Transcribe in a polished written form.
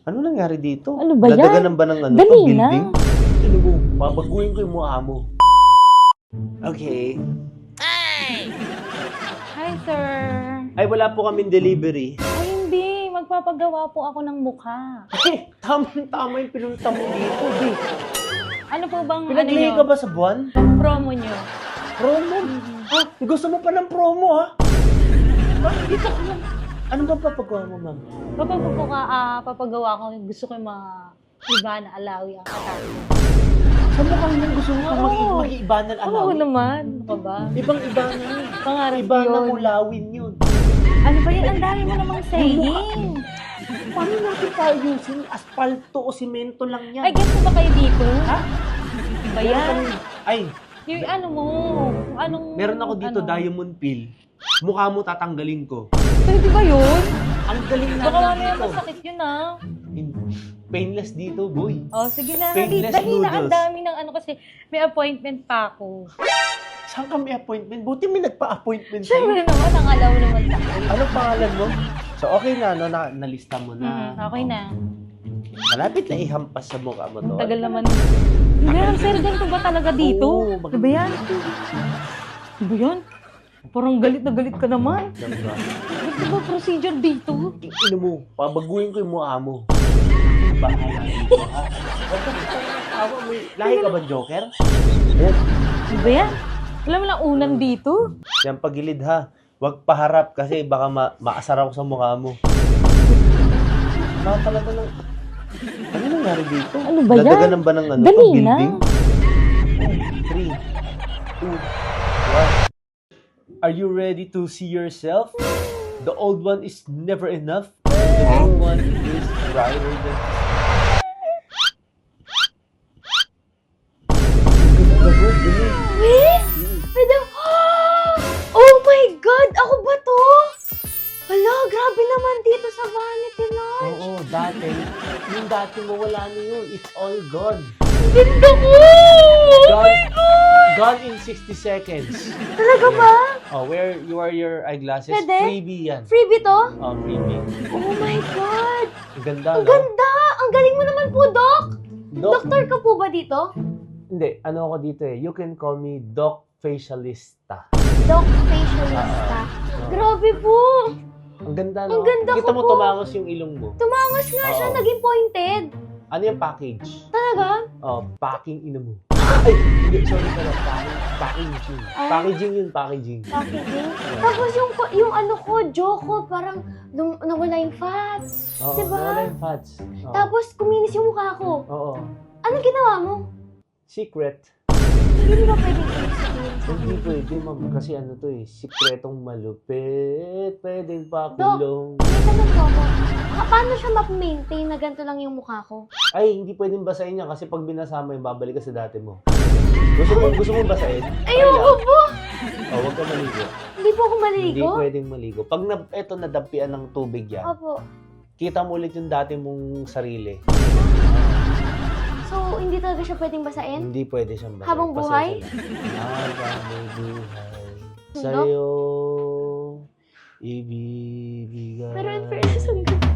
Ano nangyari dito? Ano ba yan? Nadaganan ba ng ano Dali to, na. building? Ano mo? Babaguhin ko yung mukha mo. Okay. Hi, sir. Ay, wala po kaming delivery. Ay, hindi. Magpapagawa po ako ng mukha. Tama yung pinunta mo dito, di. Ano po bang Pinaglihi ka ba sa buwan? promo nyo? Promo? Ah, gusto mo pa ng promo, ha? Dito ko lang. Ano ba papagawa mo, ma'am? Kapag po papagawa ko, gusto ko yung mga iba na alawi ang katay. Sa mukha mo gusto mo pa Oo. mag-iibanan Oo alawin? naman. Ano ka ba? Ibang-iba na. Pangarap Iba na yun. ulawin yun. Ano ba yan? Ang dami mo namang saying. Paano natin ayusin? Asfalto o simento lang yan. Ay, gusto ba kayo dito? Ha? Ba Meron yan? kami- Ay, Yung ano mo? Anong... meron ako dito, ano? diamond pill. Mukha mo tatanggalin ko. Pwede ba yun? Ang galing Baka natin mamaya dito. masakit yun ah. Painless dito, boy. Oh, sige na. Painless Dali na. Ang noodles. dami ng ano kasi may appointment pa ako. Saan ka may appointment? Buti may nagpa-appointment Siyempre sa'yo. naman, ang alaw naman sa akin. Anong pangalan mo? So, okay na, no? Nalista mo na. Okay na. Malapit na ihampas sa mukha mo to. Ang tagal naman. Ngayon, sir, ganito ba talaga dito? Oo, Ano ba yan? Ano ba yan? Parang galit na galit ka naman. Diba? Ano ba procedure dito? Ino mo, pabaguhin ko yung mukha mo. Bahala dito, ha? Huwag ka tawa mo. Lahi ka ba, Joker? Ayan. Ano ba yan? Wala mo lang unan dito. Yan, pagilid, ha? Huwag paharap kasi baka maasar ako sa mukha mo. Talaga lang. Ano nangyari dito? Ano ba yan? Nadaganan ba ng ano Dali to, na. building? 3, 2, 1. Are you ready to see yourself? The old one is never enough. The new one is brighter than... Eh? Madam, oh my God! Ako ba to? Hala, grabe naman dito sa Vanity Lodge. Oo, dati. Yung dati mo, wala na yun. It's all gone. Ganda ko! Oh Gone, my God! gone in 60 seconds. Talaga ba? Oh, where you wear your eyeglasses? Pwede? Freebie yan. Freebie to? Oh, freebie. Oh my God! Ang ganda, Ang no? ganda! Ang galing mo naman po, Doc! Doc? Doktor ka po ba dito? Hindi, ano ako dito eh. You can call me Doc Facialista. Doc Facialista. Grabe po! Ang ganda, no? Ang ganda Kita ko mo po. tumangos yung ilong mo. Tumangas nga siya, Oo. naging pointed. Ano yung package? Talaga? Oh, packing ino mo. Ay, hindi, sorry pala. Packaging. Ah. Packaging yun, packaging. Packaging. Tapos yung ano ko, Joko, parang nawala yung fat. Oo, Diba? wala yung fats. Oo. Tapos kuminis yung mukha ko. Oo. Ano ginawa mo? Secret. Hindi ba pwedeng i-sabihin sa Hindi akin? pwede, ma'am. Kasi ano to eh, sikretong malupit. Pwedeng pakulong. May tanong po ako. Paano siya ma-maintain na ganito lang yung mukha ko? Ay, hindi pwedeng basahin yan kasi pag binasa mo yun, babalik ka sa dati mo. Gusto mo basahin? Ayoko po! Oh, huwag ka maligo. Hindi po ako Hindi maligo? pwedeng maligo. Pag eto nadampian ng tubig yan, Opo. kita mo ulit yung dati mong sarili. So, hindi talaga siya pwedeng basain? Hindi pwede siyang basahin. Habang buhay? Pasensya na. Habang may buhay. Sundok? Sa'yo, ibibigay. Pero in fairness, ang ganda.